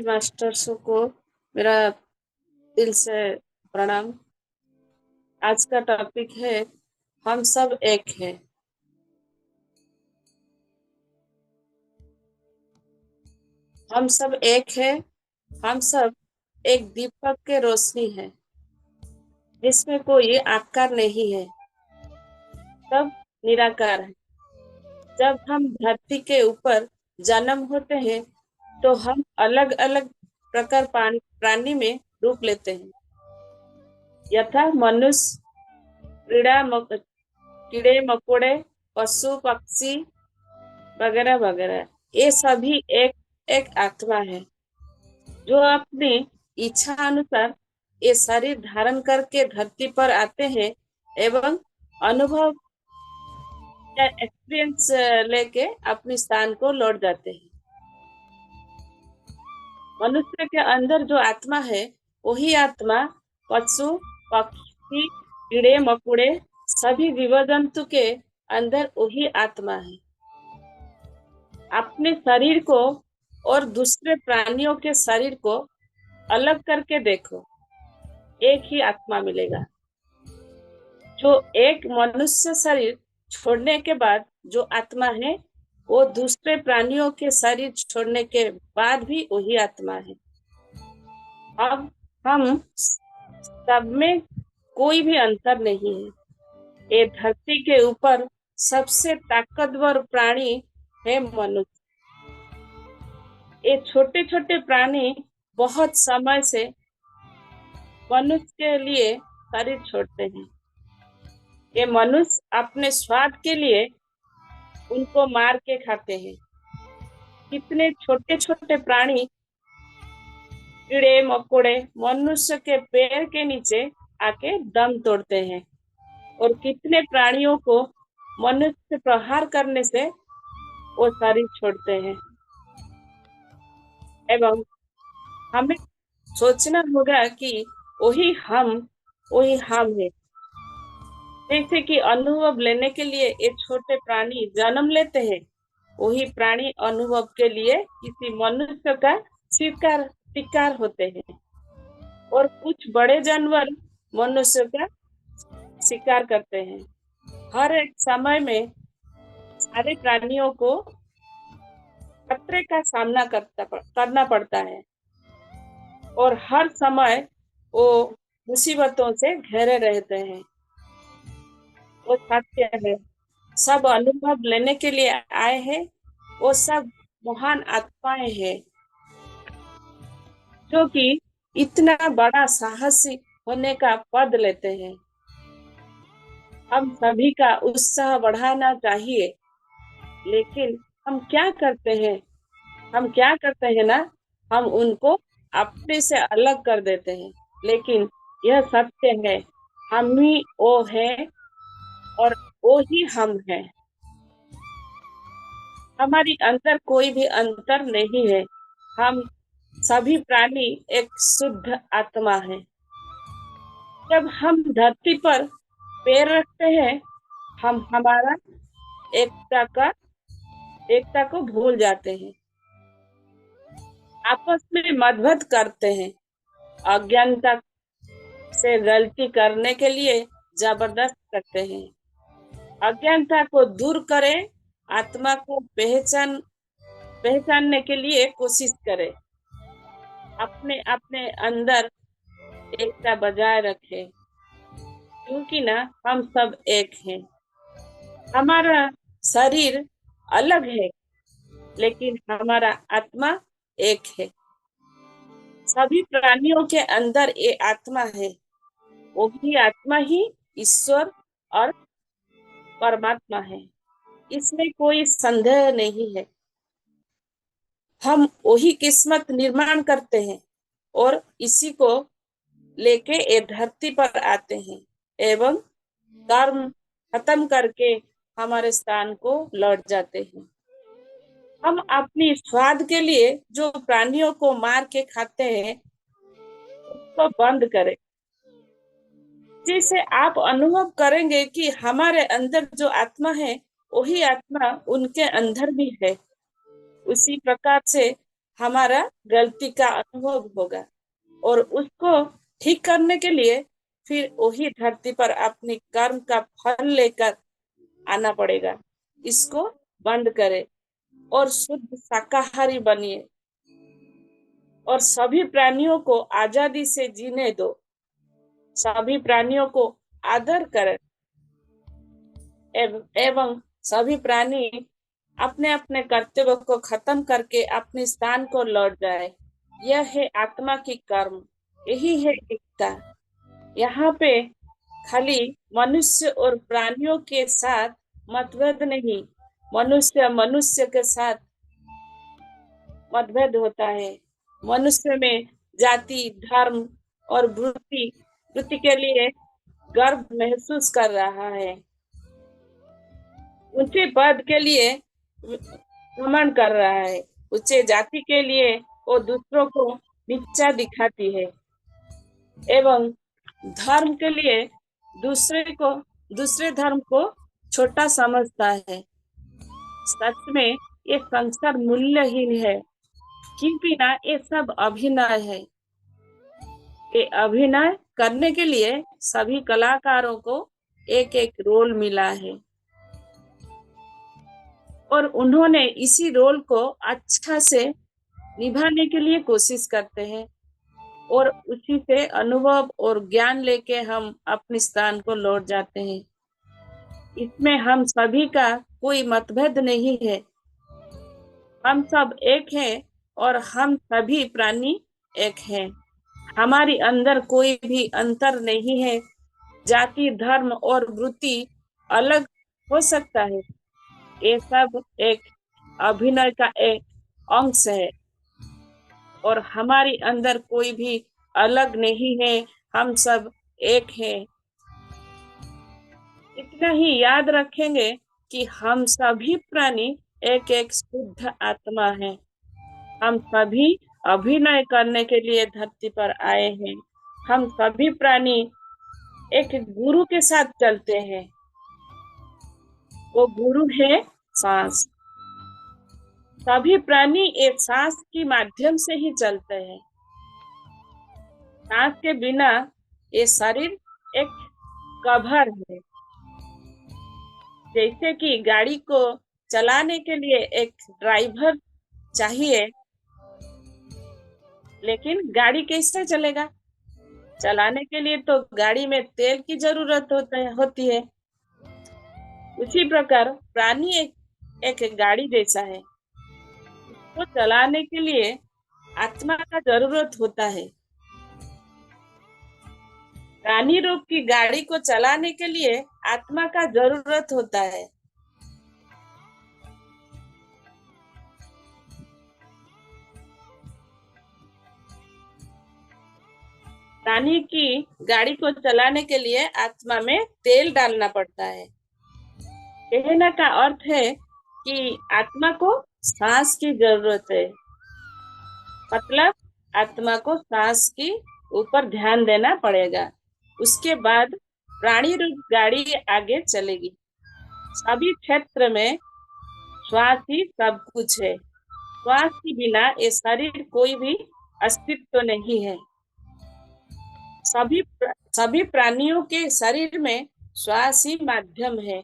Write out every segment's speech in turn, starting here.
Masters को मेरा दिल से प्रणाम। आज का टॉपिक है हम सब एक हैं। हम सब एक हैं। हम सब एक दीपक के रोशनी है जिसमें कोई आकार नहीं है, सब निराकार है। जब हम धरती के ऊपर जन्म होते हैं तो हम अलग अलग प्रकार प्राणी में रूप लेते हैं, यथा मनुष्य, कीड़े मकोड़े, पशु पक्षी वगैरह वगैरह। ये सभी एक एक आत्मा है जो अपनी इच्छा अनुसार ये शरीर धारण करके धरती पर आते हैं एवं अनुभव या एक्सपीरियंस लेके अपने स्थान को लौट जाते हैं। मनुष्य के अंदर जो आत्मा है वही आत्मा पशु पक्षी कीड़े मकोड़े सभी जीव जंतु के अंदर वही आत्मा है। अपने शरीर को और दूसरे प्राणियों के शरीर को अलग करके देखो, एक ही आत्मा मिलेगा। जो एक मनुष्य शरीर छोड़ने के बाद जो आत्मा है वो दूसरे प्राणियों के शरीर छोड़ने के बाद भी वही आत्मा है। अब हम सब में कोई भी अंतर नहीं है। ये धरती के ऊपर सबसे ताकतवर प्राणी है मनुष्य। ये छोटे छोटे प्राणी बहुत समय से मनुष्य के लिए शरीर छोड़ते हैं। ये मनुष्य अपने स्वाद के लिए उनको मार के खाते हैं। कितने छोटे छोटे प्राणी कीड़े मकोड़े मनुष्य के पैर के नीचे आके दम तोड़ते हैं और कितने प्राणियों को मनुष्य प्रहार करने से वो शरीर छोड़ते हैं। एवं हमें सोचना होगा कि वही हम है। जैसे कि अनुभव लेने के लिए ये छोटे प्राणी जन्म लेते हैं, वही प्राणी अनुभव के लिए किसी मनुष्य का शिकार होते हैं और कुछ बड़े जानवर मनुष्य का शिकार करते हैं। हर एक समय में सारे प्राणियों को खतरे का सामना करना पड़ता है और हर समय वो मुसीबतों से घिरे रहते हैं। वो सत्य है। सब अनुभव लेने के लिए आए हैं। वो सब महान आत्माएं हैं जो कि इतना बड़ा साहसी होने का पद लेते हैं। हम सभी का उत्साह बढ़ाना चाहिए, लेकिन हम क्या करते हैं ना, हम उनको अपने से अलग कर देते हैं। लेकिन यह सत्य है, हम ही वो है और वो ही हम है। हमारी अंदर कोई भी अंतर नहीं है। हम सभी प्राणी एक शुद्ध आत्मा है। जब हम धरती पर पैर रखते हैं, हम हमारा एकता को भूल जाते हैं, आपस में मतभेद करते हैं, अज्ञानता से गलती करने के लिए जबरदस्त करते हैं। अज्ञानता को दूर करें, आत्मा को पहचानने के लिए कोशिश करें। अपने अपने अंदर एकता बजाय रखें, क्योंकि ना हम सब एक हैं। हमारा शरीर अलग है लेकिन हमारा आत्मा एक है। सभी प्राणियों के अंदर ये आत्मा है। वही आत्मा ही ईश्वर और परमात्मा है, इसमें कोई संदेह नहीं है। हम वही किस्मत निर्माण करते हैं और इसी को लेके ये धरती पर आते हैं एवं कर्म खत्म करके हमारे स्थान को लौट जाते हैं। हम अपनी स्वाद के लिए जो प्राणियों को मार के खाते हैं उसको बंद करें। जैसे आप अनुभव करेंगे कि हमारे अंदर जो आत्मा है वही आत्मा उनके अंदर भी है, उसी प्रकार से हमारा गलती का अनुभव होगा और उसको ठीक करने के लिए फिर वही धरती पर अपने कर्म का फल लेकर आना पड़ेगा। इसको बंद करें और शुद्ध शाकाहारी बनिए और सभी प्राणियों को आजादी से जीने दो। सभी प्राणियों को आदर करें एवं सभी प्राणी अपने अपने कर्तव्य को खत्म करके अपने स्थान को लौट जाए। यह है आत्मा की कर्म, यही है एकता। यहाँ पे खाली मनुष्य और प्राणियों के साथ मतभेद नहीं, मनुष्य मनुष्य के साथ मतभेद होता है। मनुष्य में जाति, धर्म और वृत्ति वृत्ति के लिए गर्व महसूस कर रहा है, ऊंचे पद के लिए घमंड कर रहा है, ऊंचे जाति के लिए वो दूसरों को नीचा दिखाती है एवं धर्म के लिए दूसरे धर्म को छोटा समझता है। सच में ये संसार मूल्यहीन है, क्योंकि ना ये सब अभिनय है। ये अभिनय करने के लिए सभी कलाकारों को एक एक रोल मिला है और उन्होंने इसी रोल को अच्छा से निभाने के लिए कोशिश करते हैं और उसी से अनुभव और ज्ञान लेके हम अपने स्थान को लौट जाते हैं। इसमें हम सभी का कोई मतभेद नहीं है, हम सब एक हैं और हम सभी प्राणी एक हैं। हमारी अंदर कोई भी अंतर नहीं है। जाति, धर्म और वृत्ति अलग हो सकता है, ये सब एक अभिनय का एक अंश है और हमारी अंदर कोई भी अलग नहीं है, हम सब एक हैं। इतना ही याद रखेंगे कि हम सभी प्राणी एक एक शुद्ध आत्मा हैं। हम सभी अभिनय करने के लिए धरती पर आए हैं। हम सभी प्राणी एक गुरु के साथ चलते हैं, वो गुरु है सांस। सभी प्राणी एक सांस के माध्यम से ही चलते हैं। सांस के बिना ये शरीर एक कबर है। जैसे कि गाड़ी को चलाने के लिए एक ड्राइवर चाहिए, लेकिन गाड़ी कैसे चलेगा? चलाने के लिए तो गाड़ी में तेल की जरूरत होती है। उसी प्रकार प्राणी एक गाड़ी जैसा है, उसको चलाने के लिए आत्मा का जरूरत होता है। प्राणी रूप की गाड़ी को चलाने के लिए आत्मा का जरूरत होता है। प्राणी की गाड़ी को चलाने के लिए आत्मा में तेल डालना पड़ता है। कहने का अर्थ है कि आत्मा को सांस की जरूरत है, मतलब आत्मा को सांस की ऊपर ध्यान देना पड़ेगा। उसके बाद प्राणी रूप गाड़ी आगे चलेगी। सभी क्षेत्र में श्वास ही सब कुछ है। श्वास के बिना ये शरीर कोई भी अस्तित्व नहीं है। सभी प्राणियों के शरीर में श्वास ही माध्यम है।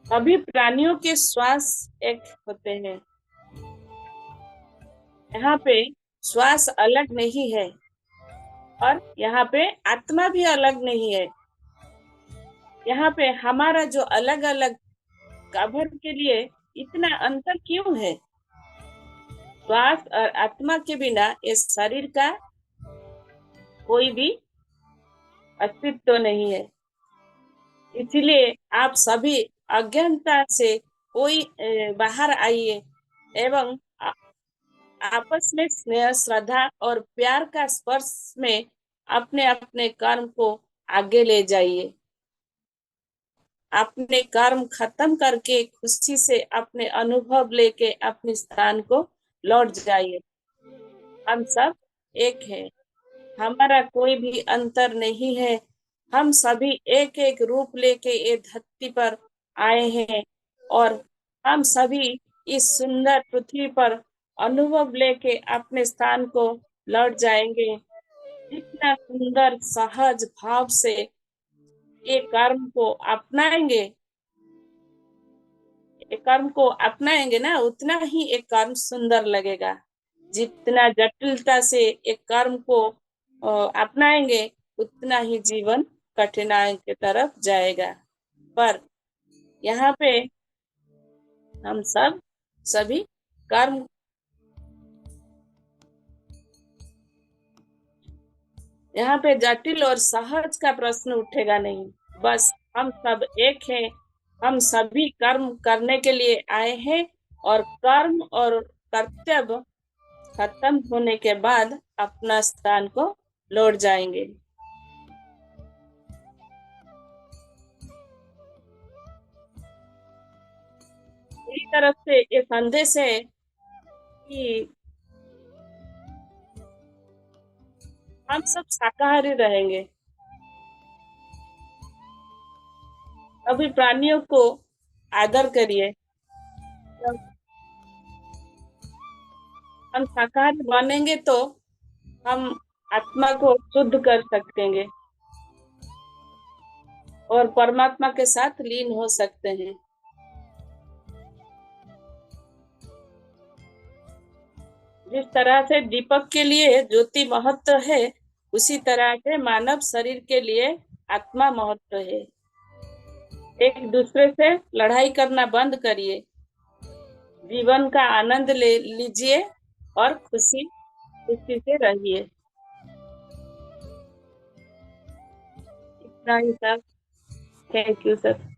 सभी प्राणियों के श्वास एक होते हैं। यहाँ पे श्वास अलग नहीं है और यहाँ पे आत्मा भी अलग नहीं है। यहाँ पे हमारा जो अलग अलग कबर के लिए इतना अंतर क्यों है? श्वास और आत्मा के बिना इस शरीर का कोई भी अस्तित्व नहीं है। इसलिए आप सभी अज्ञानता से कोई बाहर आइए एवं आपस में स्नेह, श्रद्धा और प्यार का स्पर्श में अपने अपने कर्म को आगे ले जाइए। अपने कर्म खत्म करके खुशी से अपने अनुभव लेके अपने स्थान को लौट जाइए। हम सब एक हैं, हमारा कोई भी अंतर नहीं है। हम सभी एक एक रूप लेके ये धरती पर आए हैं और हम सभी इस सुंदर पृथ्वी पर अनुभव लेके अपने स्थान को लौट जाएंगे। जितना सुंदर सहज भाव से ये कर्म को अपनाएंगे, ये कर्म को अपनाएंगे ना, उतना ही एक कर्म सुंदर लगेगा। जितना जटिलता से एक कर्म को अपनाएंगे, उतना ही जीवन कठिनाई की तरफ जाएगा। पर यहाँ पे हम सभी कर्म, यहाँ पे जटिल और सहज का प्रश्न उठेगा नहीं। बस हम सब एक हैं, हम सभी कर्म करने के लिए आए हैं, और कर्म और कर्तव्य खत्म होने के बाद अपना स्थान को लौट जाएंगे। मेरी तरफ से ये संदेश है कि हम सब शाकाहारी रहेंगे। अभी प्राणियों को आदर करिए। जब हम शाकाहारी बनेंगे तो हम आत्मा को शुद्ध कर सकेंगे और परमात्मा के साथ लीन हो सकते हैं। जिस तरह से दीपक के लिए ज्योति महत्व है, उसी तरह से मानव शरीर के लिए आत्मा महत्व है। एक दूसरे से लड़ाई करना बंद करिए, जीवन का आनंद ले लीजिए और खुशी खुशी से रहिए। इतना ही सब। Thank you sir.